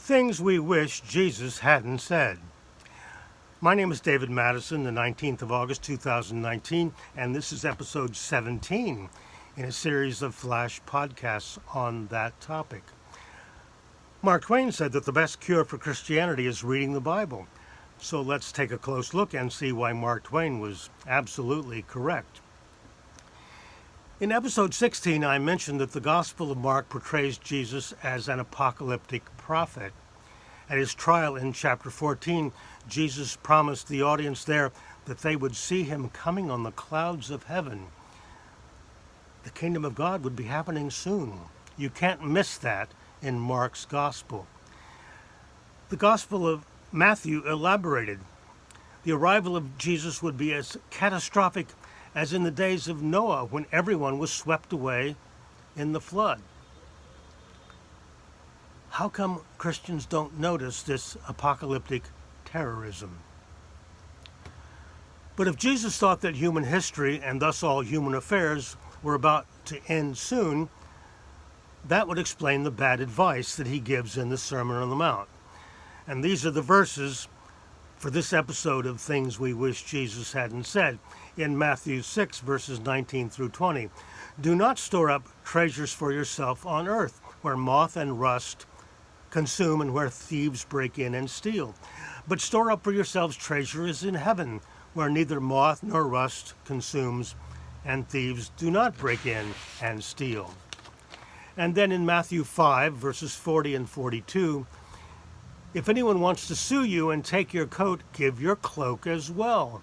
Things we wish Jesus hadn't said. My name is David Madison, the 19th of August, 2019, and this is episode 17 in a series of flash podcasts on that topic. Mark Twain said that the best cure for Christianity is reading the Bible. So let's take a close look and see why Mark Twain was absolutely correct. In episode 16, I mentioned that the Gospel of Mark portrays Jesus as an apocalyptic prophet. At his trial in chapter 14, Jesus promised the audience there that they would see him coming on the clouds of heaven. The kingdom of God would be happening soon. You can't miss that in Mark's Gospel. The Gospel of Matthew elaborated. The arrival of Jesus would be as catastrophic as in the days of Noah, when everyone was swept away in the flood. How come Christians don't notice this apocalyptic terrorism? But if Jesus thought that human history, and thus all human affairs, were about to end soon, that would explain the bad advice that he gives in the Sermon on the Mount. And these are the verses for this episode of Things We Wish Jesus Hadn't Said. In Matthew 6, verses 19 through 20. Do not store up treasures for yourself on earth, where moth and rust consume and where thieves break in and steal. But store up for yourselves treasures in heaven, where neither moth nor rust consumes and thieves do not break in and steal. And then in Matthew 5, verses 40 and 42, if anyone wants to sue you and take your coat, give your cloak as well.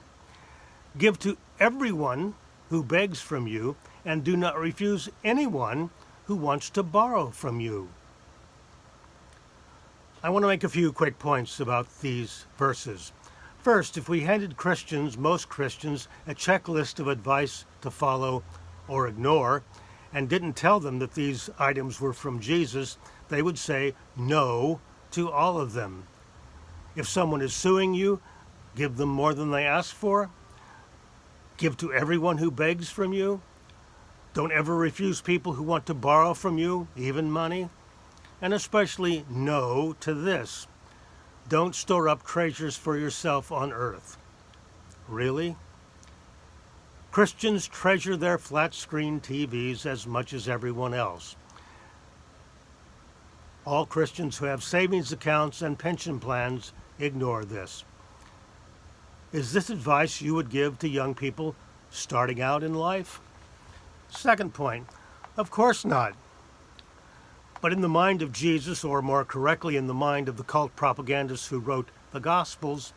Give to everyone who begs from you, and do not refuse anyone who wants to borrow from you. I want to make a few quick points about these verses. First, if we handed most Christians, a checklist of advice to follow or ignore, and didn't tell them that these items were from Jesus, they would say no to all of them. If someone is suing you, give them more than they ask for. Give to everyone who begs from you. Don't ever refuse people who want to borrow from you, even money. And especially no to this. Don't store up treasures for yourself on earth. Really? Christians treasure their flat-screen TVs as much as everyone else. All Christians who have savings accounts and pension plans ignore this. Is this advice you would give to young people starting out in life? Second point, of course not. But in the mind of Jesus, or more correctly in the mind of the cult propagandists who wrote the Gospels,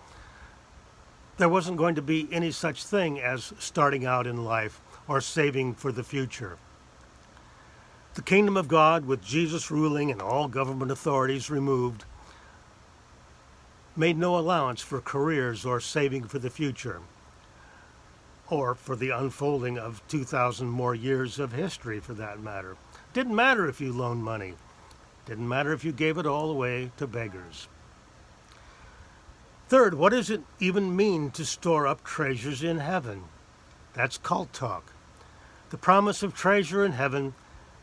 there wasn't going to be any such thing as starting out in life or saving for the future. The kingdom of God, with Jesus ruling and all government authorities removed, made no allowance for careers or saving for the future, or for the unfolding of 2,000 more years of history, for that matter. Didn't matter if you loaned money. Didn't matter if you gave it all away to beggars. Third, what does it even mean to store up treasures in heaven? That's cult talk. The promise of treasure in heaven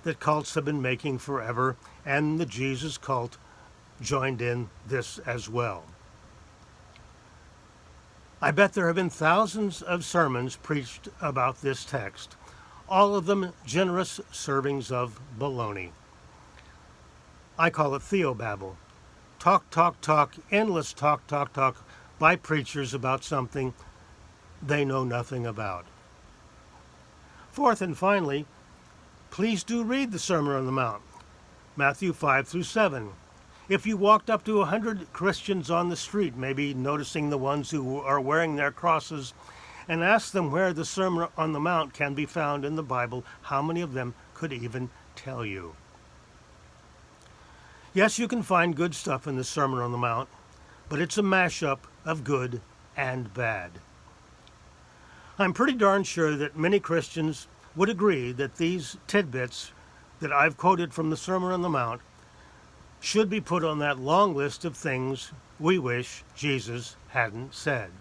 that cults have been making forever, and the Jesus cult joined in this as well. I bet there have been thousands of sermons preached about this text, all of them generous servings of baloney. I call it theobabble. Talk, endless talk by preachers about something they know nothing about. Fourth and finally, please do read the Sermon on the Mount, Matthew 5 through 7. If you walked up to 100 Christians on the street, maybe noticing the ones who are wearing their crosses, and asked them where the Sermon on the Mount can be found in the Bible, how many of them could even tell you? Yes, you can find good stuff in the Sermon on the Mount, but it's a mashup of good and bad. I'm pretty darn sure that many Christians would agree that these tidbits that I've quoted from the Sermon on the Mount should be put on that long list of things we wish Jesus hadn't said.